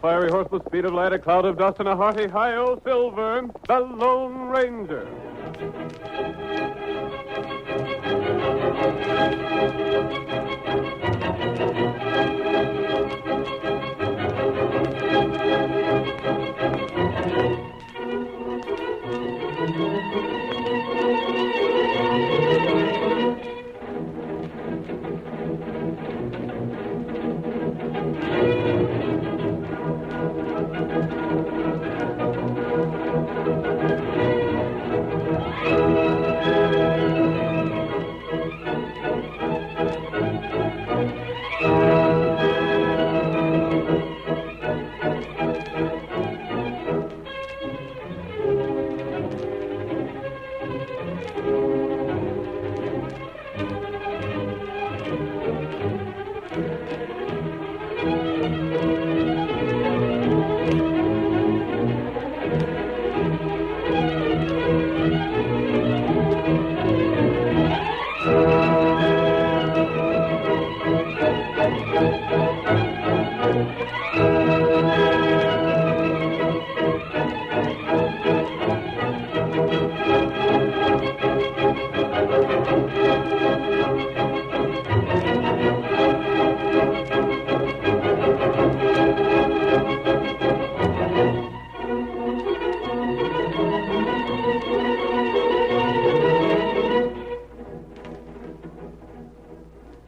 fiery horse with speed of light, a cloud of dust, and a hearty hi-yo silver, the Lone Ranger.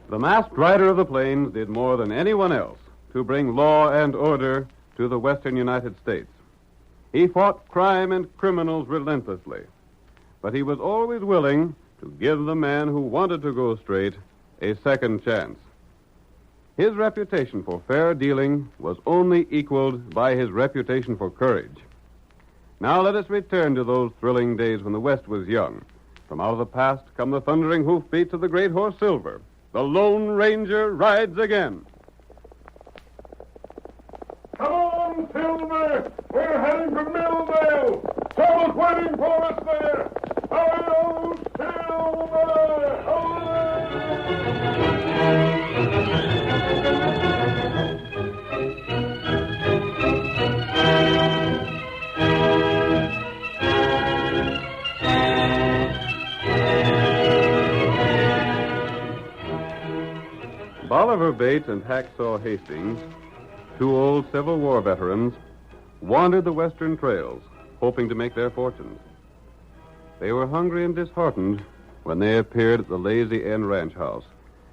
The masked rider of the plains did more than anyone else to bring law and order to the western United States. He fought crime and criminals relentlessly, but he was always willing to give the man who wanted to go straight a second chance. His reputation for fair dealing was only equaled by his reputation for courage. Now let us return to those thrilling days when the West was young. From out of the past come the thundering hoofbeats of the great horse Silver. The Lone Ranger rides again. Come on, Silver! We're heading for Milldale! Trouble's waiting for us there! Hi-yo, Silver! Bolivar Bates and Hacksaw Hastings, two old Civil War veterans, wandered the western trails, hoping to make their fortunes. They were hungry and disheartened when they appeared at the Lazy N Ranch House,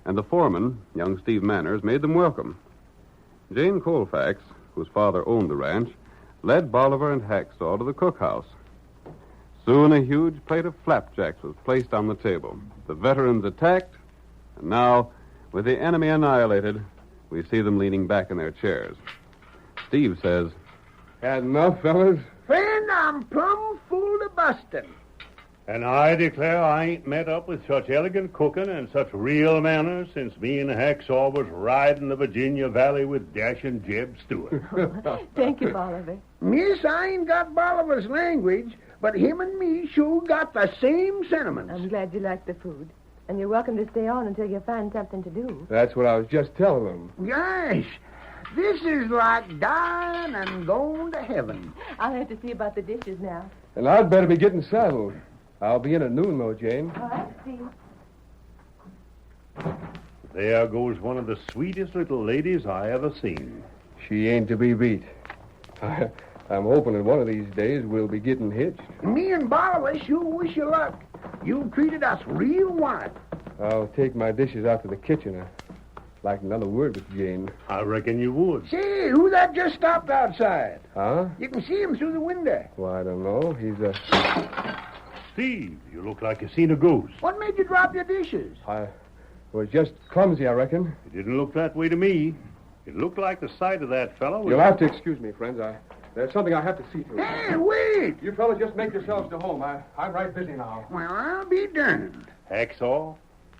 and the foreman, young Steve Manners, made them welcome. Jane Colfax, whose father owned the ranch, led Bolivar and Hacksaw to the cookhouse. Soon a huge plate of flapjacks was placed on the table. The veterans attacked, and now, with the enemy annihilated, we see them leaning back in their chairs. Steve says, "Had enough, fellas?" Friend, I'm plumb full to bustin'. And I declare I ain't met up with such elegant cooking and such real manners since me and Hacksaw was riding the Virginia Valley with dashing Jeb Stewart. Thank you, Bolivar. Miss, I ain't got Bolivar's language, but him and me sure got the same sentiments. I'm glad you like the food. And you're welcome to stay on until you find something to do. That's what I was just telling them. Gosh, this is like dying and going to heaven. I'll have to see about the dishes now. And I'd better be getting saddled. I'll be in at noon, though, Jane. All right, Steve. There goes one of the sweetest little ladies I ever seen. She ain't to be beat. I'm hoping that one of these days we'll be getting hitched. Me and Bolivar sure wish you luck. You treated us real white. I'll take my dishes out to the kitchen. I'd like another word with Jane. I reckon you would. Say, who that just stopped outside? Huh? You can see him through the window. Well, I don't know. He's Steve, you look like you seen a ghost. What made you drop your dishes? I was just clumsy, I reckon. It didn't look that way to me. It looked like the sight of that fellow was... You'll have to excuse me, friends. There's something I have to see to. Hey, wait! You fellas just make yourselves to home. I'm right busy now. Well, I'll be darned. Hacksaw,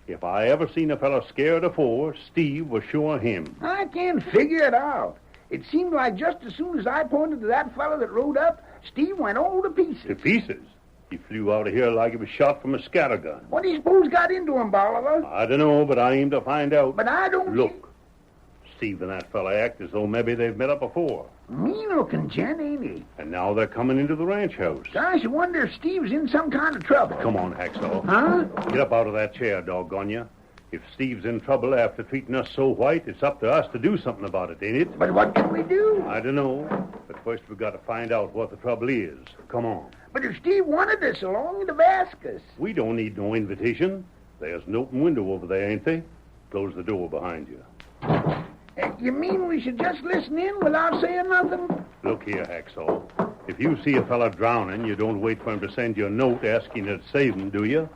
if I ever seen a fellow scared afore, Steve was sure him. I can't figure it out. It seemed like just as soon as I pointed to that fellow that rode up, Steve went all to pieces. To pieces? He flew out of here like he was shot from a scattergun. What do you suppose got into him, Bolivar? I don't know, but I aim to find out. But I don't... Look, Steve and that fella act as though maybe they've met up before. Mean-looking gent, ain't he? And now they're coming into the ranch house. Gosh, I wonder if Steve's in some kind of trouble. Come on, Hacksaw. Huh? Get up out of that chair, doggone you. If Steve's in trouble after treating us so white, it's up to us to do something about it, ain't it? But what can we do? I don't know. But first we've got to find out what the trouble is. Come on. But if Steve wanted us along, he'd have asked us. We don't need no invitation. There's an open window over there, ain't they? Close the door behind you. You mean we should just listen in without saying nothing? Look here, Hacksaw. If you see a fella drowning, you don't wait for him to send you a note asking you to save him, do you?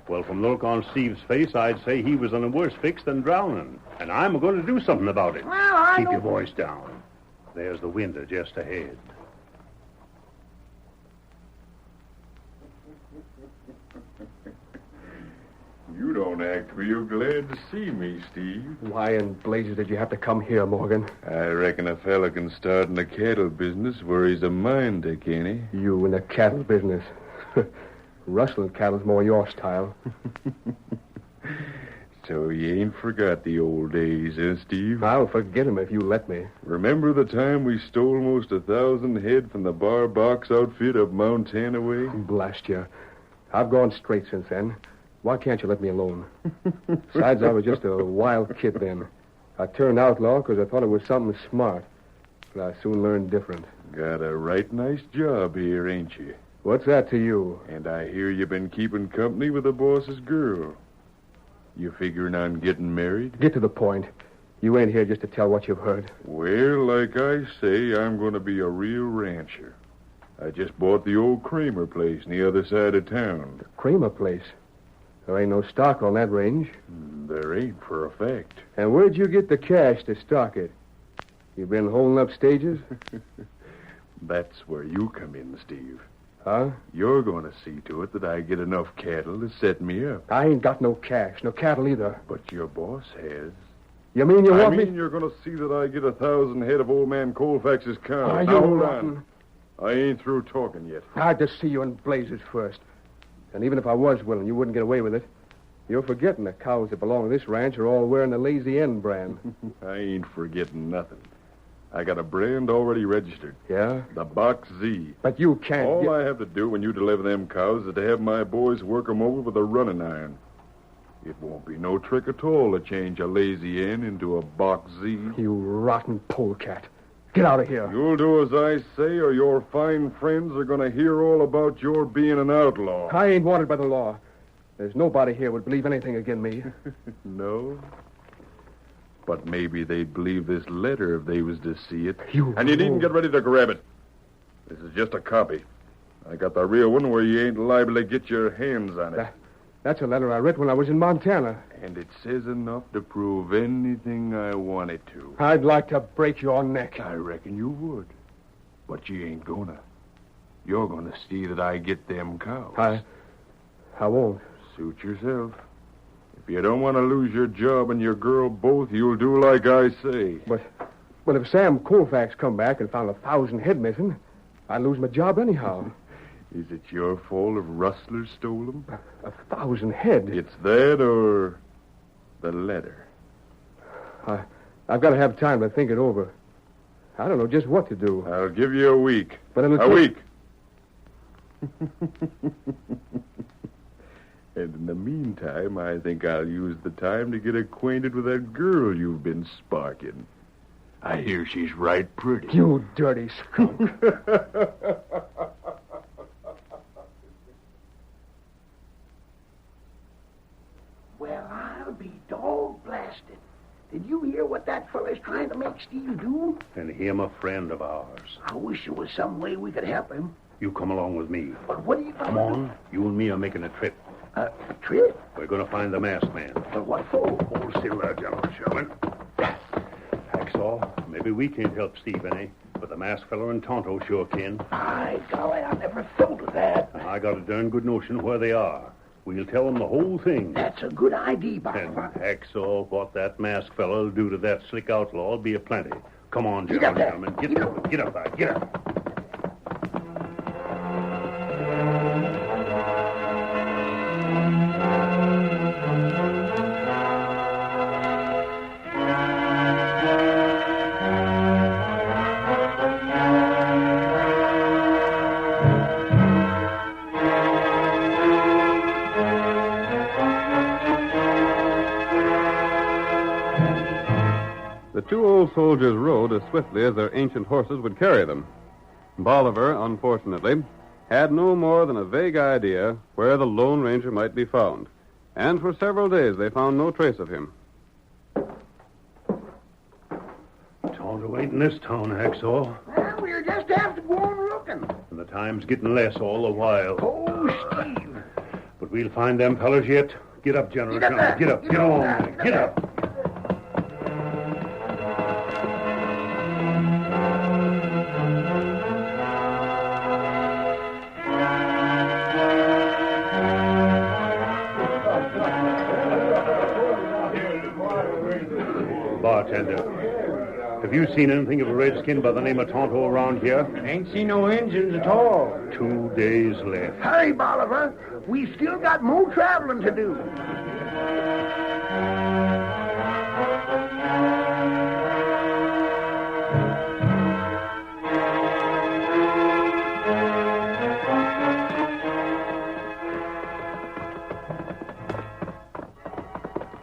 Well, from the look on Steve's face, I'd say he was in a worse fix than drowning. And I'm going to do something about it. Well, Keep your voice down. There's the window just ahead. You don't act real glad to see me, Steve. Why in blazes did you have to come here, Morgan? I reckon a fella can start in the cattle business where he's a mind to, can he? You in the cattle business. Rustling cattle's more your style. So you ain't forgot the old days, eh, Steve? I'll forget him if you let me. Remember the time we stole almost 1,000 head from the bar box outfit up Montana way? Blast you. I've gone straight since then. Why can't you let me alone? Besides, I was just a wild kid then. I turned outlaw because I thought it was something smart. But I soon learned different. Got a right nice job here, ain't you? What's that to you? And I hear you've been keeping company with the boss's girl. You figuring on getting married? Get to the point. You ain't here just to tell what you've heard. Well, like I say, I'm going to be a real rancher. I just bought the old Kramer place on the other side of town. The Kramer place? There ain't no stock on that range. There ain't, for a fact. And where'd you get the cash to stock it? You been holding up stages? That's where you come in, Steve. Huh? You're going to see to it that I get enough cattle to set me up. I ain't got no cash, no cattle either. But your boss has. You mean you want me... you're going to see that I get 1,000 head of old man Colfax's cows. Are you Now, hold rotten? on. I ain't through talking yet. I'd just see you in blazes first. And even if I was willing, you wouldn't get away with it. You're forgetting the cows that belong to this ranch are all wearing the Lazy N brand. I ain't forgetting nothing. I got a brand already registered. Yeah? The Box Z. But you can't... All I have to do when you deliver them cows is to have my boys work 'em over with a running iron. It won't be no trick at all to change a Lazy N into a Box Z. You rotten polecat. Get out of here. You'll do as I say, or your fine friends are going to hear all about your being an outlaw. I ain't wanted by the law. There's nobody here would believe anything against me. No? But maybe they'd believe this letter if they was to see it. You And you needn't get ready to grab it. This is just a copy. I got the real one where you ain't liable to get your hands on it. That's a letter I read when I was in Montana. And it says enough to prove anything I want it to. I'd like to break your neck. I reckon you would. But you ain't gonna. You're gonna see that I get them cows. I won't. Suit yourself. If you don't want to lose your job and your girl both, you'll do like I say. But if Sam Colfax come back and found 1,000 head missing, I'd lose my job anyhow. Is it your fault if rustlers stole them? 1,000 head? It's that or the letter. I've got to have time to think it over. I don't know just what to do. I'll give you a week. But it'll a take... week. And in the meantime, I think I'll use the time to get acquainted with that girl you've been sparking. I hear she's right pretty. You dirty skunk. Well, I'll be dog blasted. Did you hear what that fella's trying to make Steve do? And him a friend of ours. I wish there was some way we could help him. You come along with me. But what are you Come on. You and me are making a trip. A trip? We're going to find the masked man. But what for? Hold still there, gentlemen, Sherman. Hacksaw, maybe we can't help Steve any, but the masked fellow in Tonto sure can. By golly, I never thought of that. I got a darn good notion where they are. We'll tell them the whole thing. That's a good idea, And Bob. Hacksaw, what that masked fellow'll do to that slick outlaw will be aplenty. Come on, Get up there. gentlemen. Get up there. Get up. two old soldiers rode as swiftly as their ancient horses would carry them. Bolivar, unfortunately, had no more than a vague idea where the Lone Ranger might be found, and for several days they found no trace of him. Tonto ain't in this town, Hacksaw. Well, we'll just have to go on looking. And the time's getting less all the while. Oh, Steve. But we'll find them fellas yet. Get up, General. Get up there. Get up. Get on. Get up. Bartender, have you seen anything of a redskin by the name of Tonto around here? Ain't seen no Injuns at all. 2 days left. Hurry, Bolivar. We've still got more traveling to do.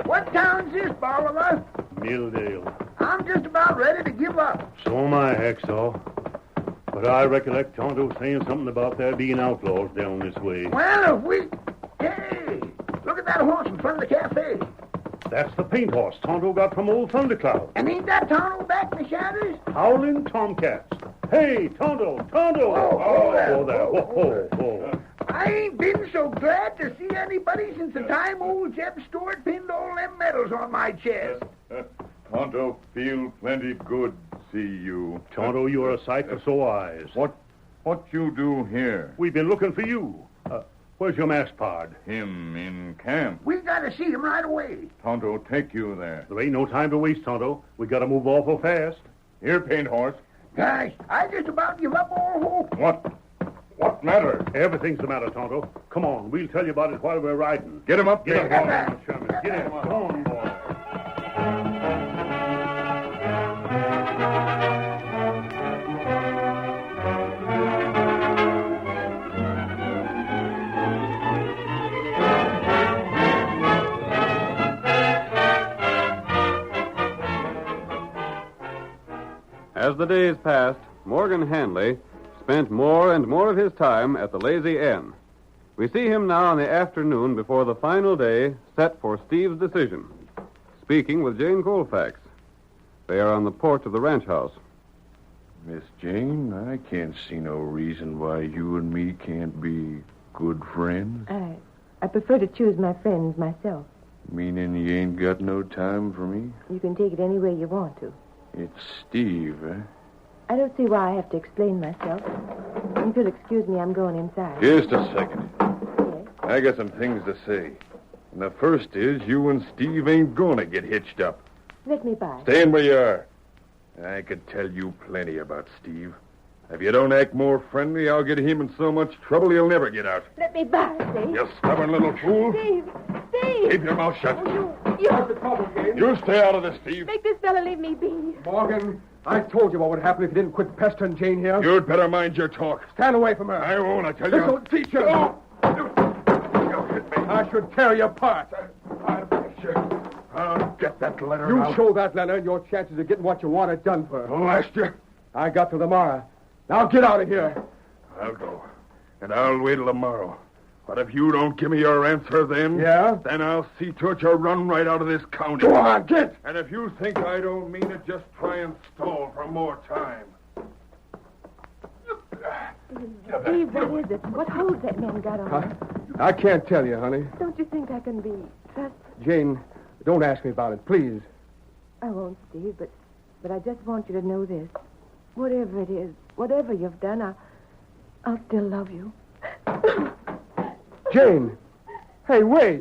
What town's this, Bolivar? Milldale. I'm just about ready to give up. So am I, Hacksaw. But I recollect Tonto saying something about there being outlaws down this way. Well, if we... Hey, look at that horse in front of the cafe. That's the paint horse Tonto got from old Thundercloud. And ain't that Tonto back in the shadows? Howling tomcats. Hey, Tonto, Tonto! Oh there. Oh, there. Oh, oh, oh. I ain't been so glad to see anybody since the time old Jeb Stewart pinned all them medals on my chest. Tonto, feel plenty good see you. Tonto, you're a sight for sore eyes. What you do here? We've been looking for you. Where's your masked pard? Him in camp. We gotta see him right away. Tonto, take you there. There ain't no time to waste, Tonto. We gotta move awful fast. Here, paint horse. Gosh, I just about give up all hope. What matter? Everything's the matter, Tonto. Come on, we'll tell you about it while we're riding. Get him up, Get paint up, horse. Sherman. Get in. Come on, boy. As the days passed, Morgan Hanley spent more and more of his time at the Lazy Inn. We see him now in the afternoon before the final day set for Steve's decision, speaking with Jane Colfax. They are on the porch of the ranch house. Miss Jane, I can't see no reason why you and me can't be good friends. I prefer to choose my friends myself. Meaning you ain't got no time for me? You can take it any way you want to. It's Steve, eh? I don't see why I have to explain myself. If you'll excuse me, I'm going inside. Just a second. Yes? I got some things to say. And the first is you and Steve ain't gonna get hitched up. Let me by. Staying where you are. I could tell you plenty about Steve. If you don't act more friendly, I'll get him in so much trouble he'll never get out. Let me by, Steve. You stubborn little fool. Steve! Steve! Keep your mouth shut. You You stay out of this, Steve. make this fella leave me be. Morgan, I told you what would happen if you didn't quit pestering Jane here. You'd better mind your talk. Stand away from her. I won't, I tell This you. will teach you. You hit me. I should tear you apart. I'll get that letter You out. show that letter, and your chances of getting what you want are done for. Blast you. I got to tomorrow. Now get out of here. I'll go. And I'll wait till tomorrow. But if you don't give me your answer then... Yeah? Then I'll see to it you run right out of this county. Go on, get. And if you think I don't mean it, just try and stall for more time. Steve, what is it? What holds that man got on? I can't tell you, honey. Don't you think I can be trusted? Jane, don't ask me about it, please. I won't, Steve, but I just want you to know this. Whatever it is, whatever you've done, I'll still love you. Jane! Hey, wait!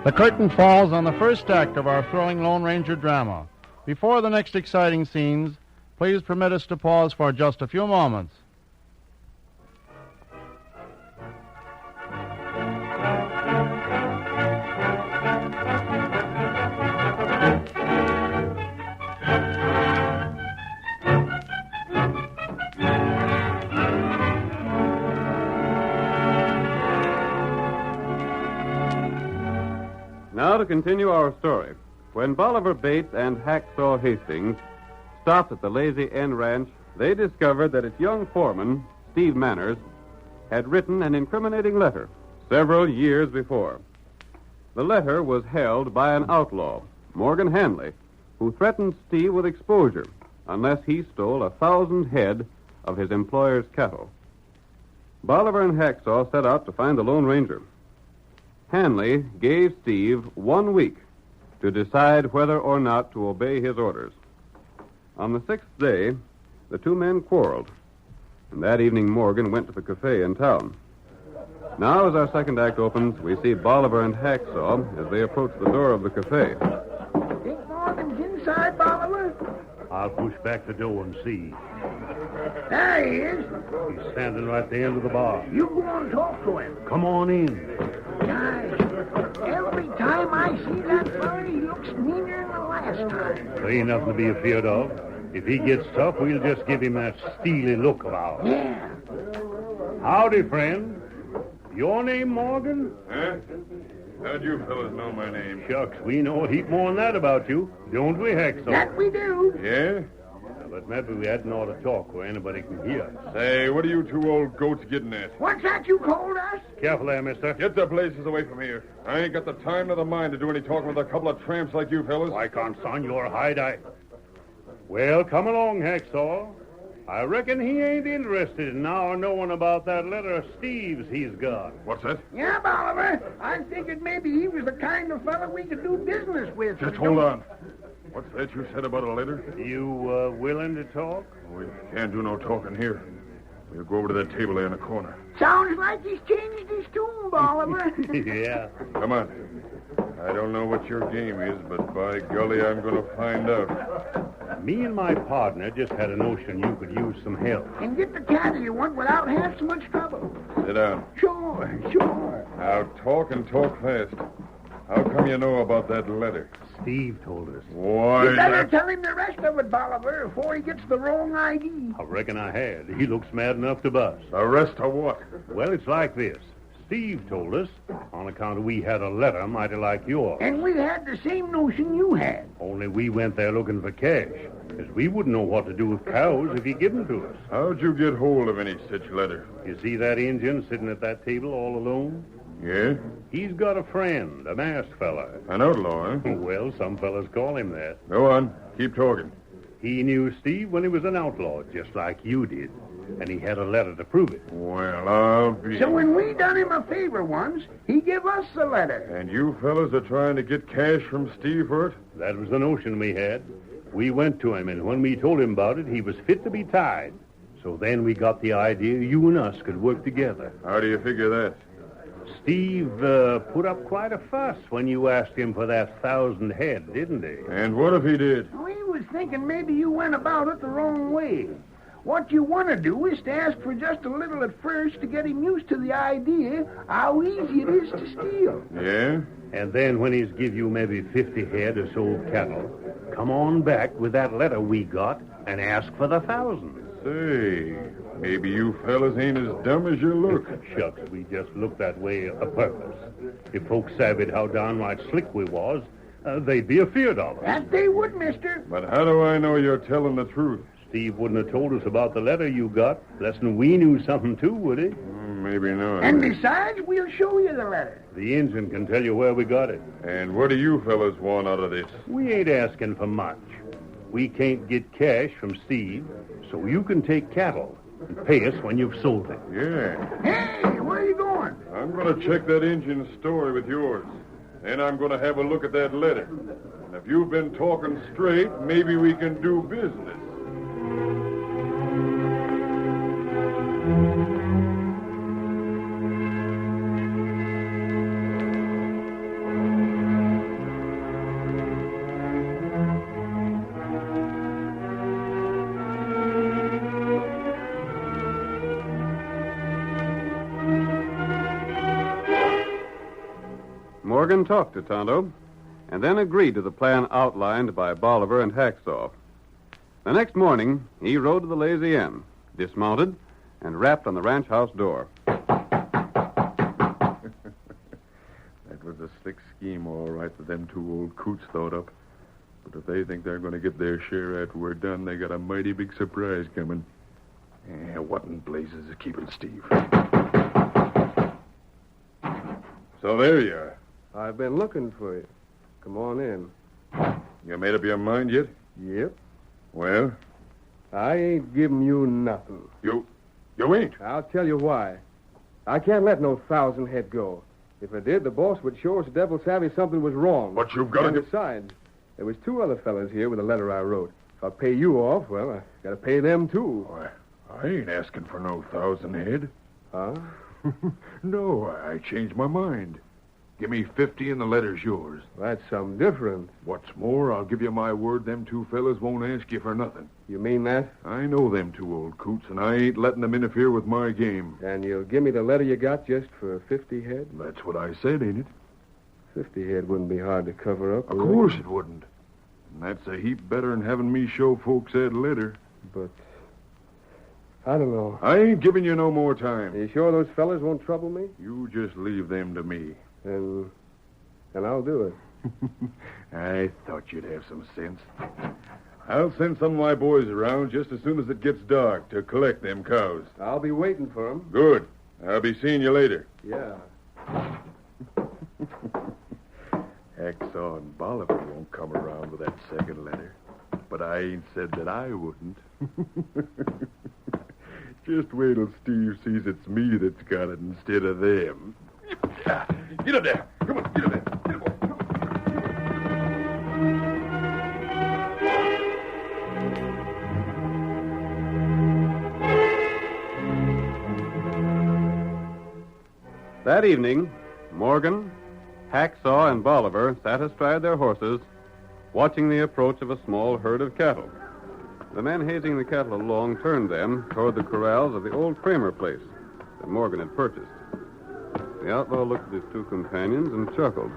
The curtain falls on the first act of our thrilling Lone Ranger drama. Before the next exciting scenes, please permit us to pause for just a few moments. to continue our story. When Bolivar Bates and Hacksaw Hastings stopped at the Lazy N Ranch, they discovered that its young foreman, Steve Manners, had written an incriminating letter several years before. The letter was held by an outlaw, Morgan Hanley, who threatened Steve with exposure unless he stole 1,000 head of his employer's cattle. Bolivar and Hacksaw set out to find the Lone Ranger. Hanley gave Steve 1 week to decide whether or not to obey his orders. On the 6th day, the two men quarreled, and that evening Morgan went to the cafe in town. Now, as our second act opens, we see Bolivar and Hacksaw as they approach the door of the cafe. Think Morgan's inside, Bolivar? I'll push back the door and see. There he is. He's standing right at the end of the bar. You go and talk to him. Come on in. Guys, every time I see that fella, he looks meaner than the last time. There ain't nothing to be afeard of. If he gets tough, we'll just give him that steely look of ours. Yeah. Howdy, friend. Your name, Morgan? Huh? How'd you fellas know my name? Shucks, we know a heap more than that about you. Don't we, Hacksaw? That we do. Yeah? But maybe we hadn't ought to talk where anybody can hear us. Say, what are you two old goats getting at? What's that you called us? Careful there, mister. Get the blazes away from here. I ain't got the time nor the mind to do any talking with a couple of tramps like you fellas. Why can't, son, your hide-eye. Well, come along, Hacksaw. I reckon he ain't interested in now knowing about that letter of Steve's he's got. What's that? Yeah, Bolivar. I figured maybe he was the kind of fella we could do business with. Just hold on. What's that you said about a letter? You, willing to talk? We can't do no talking here. We'll go over to that table there in the corner. Sounds like he's changed his tune, Bolivar. Yeah. Come on. I don't know what your game is, but by golly, I'm going to find out. Me and my partner just had a notion you could use some help. And get the cattle you want without half so much trouble. Sit down. Sure. Now, talk and talk fast. How come you know about that letter? Steve told us. Why, You better tell him the rest of it, Bolivar, before he gets the wrong ID. I reckon I had. He looks mad enough to bust. The rest of what? Well, it's like this. Steve told us, on account of we had a letter mighty like yours. And we had the same notion you had. Only we went there looking for cash, because we wouldn't know what to do with cows if he give them to us. How'd you get hold of any such letter? You see that Injun sitting at that table all alone? Yeah? He's got a friend, a masked fella. An outlaw, huh? Well, some fellas call him that. Go on. Keep talking. He knew Steve when he was an outlaw, just like you did. And he had a letter to prove it. Well, I'll be... So when we done him a favor once, he give us the letter. And you fellas are trying to get cash from Steve for it? That was the notion we had. We went to him, and when we told him about it, he was fit to be tied. So then we got the idea you and us could work together. How do you figure that? Steve put up quite a fuss when you asked him for that 1,000 head, didn't he? And what if he did? We was thinking maybe you went about it the wrong way. What you want to do is to ask for just a little at first to get him used to the idea how easy it is to steal. Yeah? And then when he's give you maybe 50 head of sold cattle, come on back with that letter we got and ask for the 1,000. Say, maybe you fellas ain't as dumb as you look. Shucks, we just looked that way a purpose. If folks savvied how downright slick we was, they'd be afeard of us. That they would, mister. But how do I know you're telling the truth? Steve wouldn't have told us about the letter you got, less than we knew something too, would he? Maybe not. And besides, we'll show you the letter. The Injun can tell you where we got it. And what do you fellas want out of this? We ain't asking for much. We can't get cash from Steve, so you can take cattle and pay us when you've sold it. Yeah. Hey, where are you going? I'm going to check that Injun's story with yours. Then I'm going to have a look at that letter. And if you've been talking straight, maybe we can do business. Morgan talked to Tonto, and then agreed to the plan outlined by Bolivar and Hacksaw. The next morning, he rode to the Lazy N, dismounted, and rapped on the ranch house door. That was a slick scheme, all right. fight that them 2 old coots thought up. But if they think they're going to get their share after we're done, they got a mighty big surprise coming. What in blazes is keeping Steve? So there you are. I've been looking for you. Come on in. You made up your mind yet? Yep. Well? I ain't giving you nothing. You ain't? I'll tell you why. I can't let no 1,000 head go. If I did, the boss would show us devil savvy something was wrong. But you've got And to... besides, there was 2 other fellas here with a letter I wrote. If I pay you off, well, I got to pay them, too. Why, I ain't asking for no 1,000 head. Huh? No, I changed my mind. Give me 50 and the letter's yours. That's something different. What's more, I'll give you my word them 2 fellas won't ask you for nothing. You mean that? I know them 2 old coots, and I ain't letting them interfere with my game. And you'll give me the letter you got just for 50 head? That's what I said, ain't it? 50 head wouldn't be hard to cover up. Of course it wouldn't. And that's a heap better than having me show folks that letter. But I don't know. I ain't giving you no more time. Are you sure those fellas won't trouble me? You just leave them to me. Then I'll do it. I thought you'd have some sense. I'll send some of my boys around just as soon as it gets dark to collect them cows. I'll be waiting for them. Good. I'll be seeing you later. Yeah. Hacksaw and Bolivar won't come around with that second letter. But I ain't said that I wouldn't. Just wait till Steve sees it's me that's got it instead of them. Get up there. Come on, get up there. Get up, boy. Come on. That evening, Morgan, Hacksaw, and Bolivar sat astride their horses, watching the approach of a small herd of cattle. The men hazing the cattle along turned them toward the corrals of the old Kramer place that Morgan had purchased. The outlaw looked at his 2 companions and chuckled.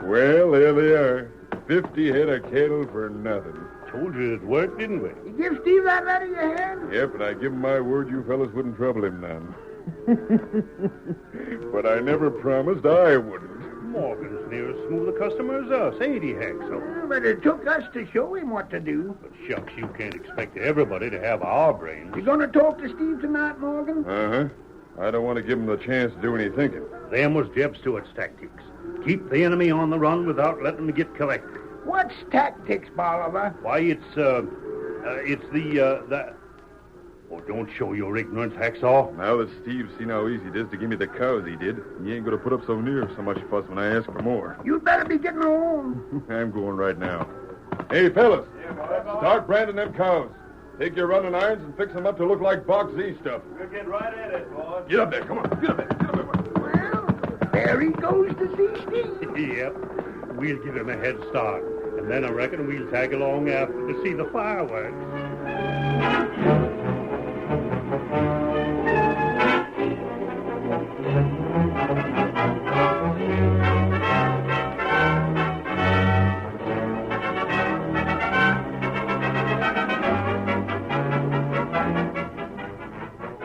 Well, there they are. 50 head of cattle for nothing. Told you it worked, didn't we? You give Steve that letter you had? Yep, and I give him my word you fellas wouldn't trouble him none. But I never promised I wouldn't. Morgan's near as smooth a customer as us, ain't he, Hacksaw? But it took us to show him what to do. But shucks, you can't expect everybody to have our brains. You gonna talk to Steve tonight, Morgan? Uh-huh. I don't want to give him the chance to do any thinking. Them was Jeb Stewart's tactics. Keep the enemy on the run without letting them get collected. What's tactics, Bolivar? Why, it's the... Oh, don't show your ignorance, Hacksaw. Now that Steve's seen how easy it is to give me the cows he did, he ain't going to put up so much fuss when I ask for more. You'd better be getting home. I'm going right now. Hey, fellas, start branding them cows. Take your running irons and fix them up to look like Box Z stuff. We'll get right at it, boss. Get up there, come on. Get up there. Get up there. Well, there he goes to see Steve. Yep. We'll give him a head start. And then I reckon we'll tag along after to see the fireworks.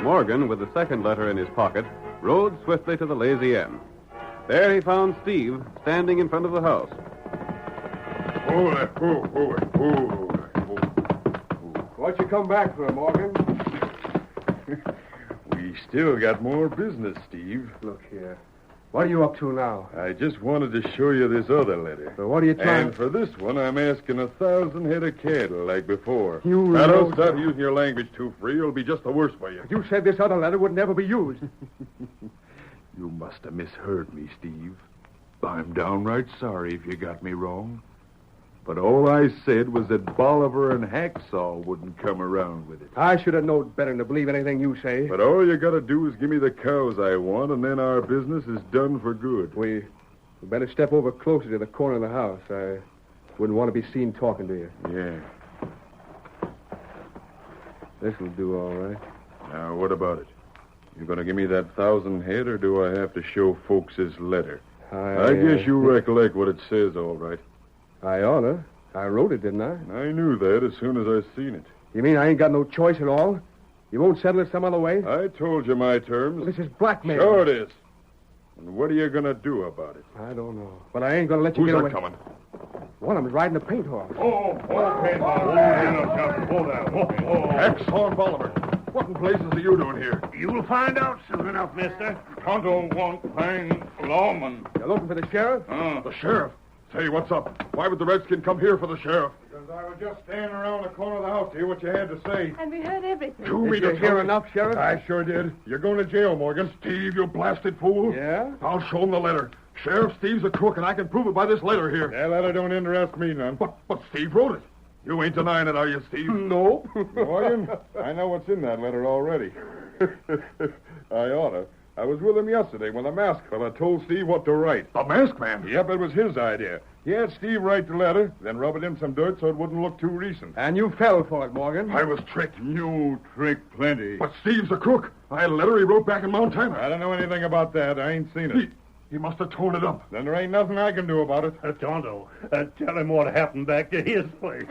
Morgan, with the second letter in his pocket, rode swiftly to the Lazy Inn. There he found Steve standing in front of the house. What you come back for, Morgan? We still got more business, Steve. Look here. What are you up to now? I just wanted to show you this other letter. So what are you trying... And for this one, I'm asking 1,000 head of cattle like before. You Now, don't know- start using your language too free. It'll be just the worse for you. You said this other letter would never be used. You must have misheard me, Steve. I'm downright sorry if you got me wrong. But all I said was that Bolivar and Hacksaw wouldn't come around with it. I should have known better than to believe anything you say. But all you gotta do is give me the cows I want, and then our business is done for good. We better step over closer to the corner of the house. I wouldn't want to be seen talking to you. Yeah. This'll do all right. Now, what about it? You gonna give me that 1,000 head, or do I have to show folks this letter? I guess you recollect what it says, all right. I oughta. I wrote it, didn't I? I knew that as soon as I seen it. You mean I ain't got no choice at all? You won't settle it some other way? I told you my terms. This is blackmail. Sure it is. And what are you going to do about it? I don't know. But I ain't going to let you get away. Who's coming? One of them's riding a paint horse. Okay, Hacksaw and Bolivar. What in blazes are you doing here? You'll find out soon enough, mister. Tonto won't find lawman. You're looking for the sheriff? The sheriff? Say, what's up? Why would the redskin come here for the sheriff? Because I was just standing around the corner of the house to hear what you had to say. And we heard everything. Did you hear enough, Sheriff? I sure did. You're going to jail, Morgan. Steve, you blasted fool. Yeah? I'll show him the letter. Sheriff Steve's a crook, and I can prove it by this letter here. That letter don't interest me none. But Steve wrote it. You ain't denying it, are you, Steve? No. Morgan, I know what's in that letter already. I oughta. I was with him yesterday when the masked fella told Steve what to write. The masked man? Yep, it was his idea. He had Steve write the letter, then rub it in some dirt so it wouldn't look too recent. And you fell for it, Morgan. I was tricked. You tricked plenty. But Steve's a crook. I had a letter he wrote back in Montana. I don't know anything about that. I ain't seen it. He must have torn it up. Then there ain't nothing I can do about it. Tonto, tell him what happened back to his place.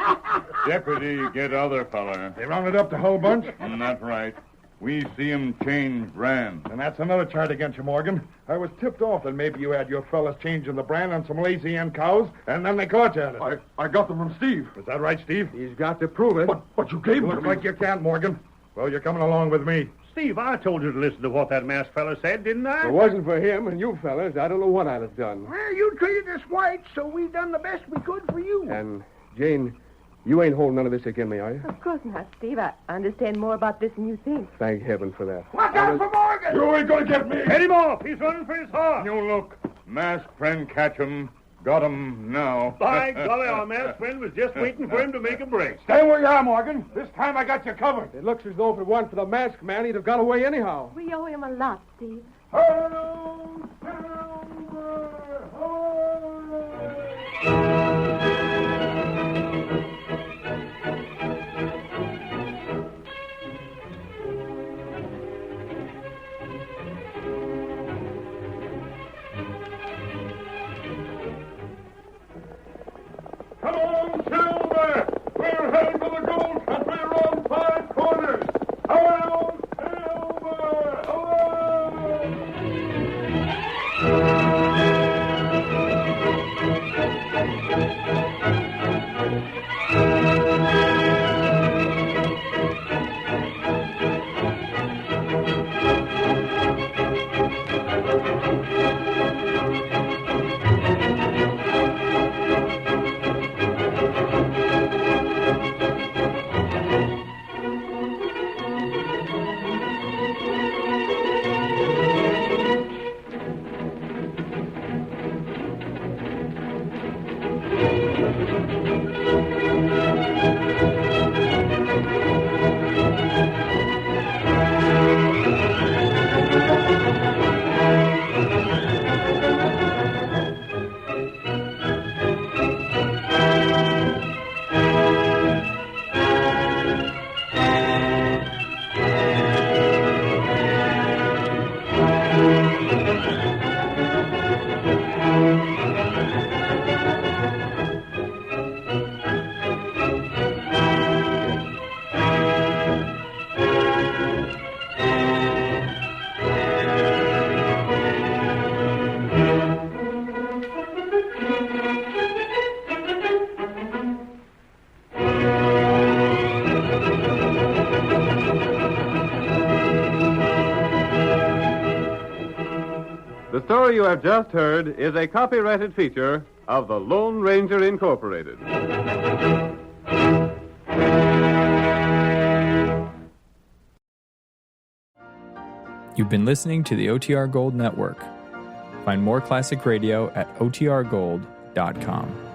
Deputy, get other fella. They rounded up the whole bunch? That's right. We see him change brand. And that's another charge against you, Morgan. I was tipped off that maybe you had your fellas changing the brand on some lazy N cows, and then they caught you at it. I got them from Steve. Is that right, Steve? He's got to prove it. But you gave them to Looks me. like you can't, Morgan. Well, you're coming along with me. Steve, I told you to listen to what that masked fella said, didn't I? If it wasn't for him and you fellas, I don't know what I'd have done. Well, you treated us white, so we done the best we could for you. And, Jane, you ain't holding none of this against me, are you? Of course not, Steve. I understand more about this than you think. Thank heaven for that. Watch out for Morgan! You ain't gonna get me. Head him off. He's running for his horse. You look. Masked friend catch him. Got him now. By golly, our masked friend was just waiting for him to make a break. Stay where you are, Morgan. This time I got you covered. It looks as though if it weren't for the masked man, he'd have got away anyhow. We owe him a lot, Steve. Hello, Silver! Come on, Silver! We're heading for the gold country around 5 corners. Hello, Silver! The story you have just heard is a copyrighted feature of the Lone Ranger Incorporated. You've been listening to the OTR Gold Network. Find more classic radio at otrgold.com.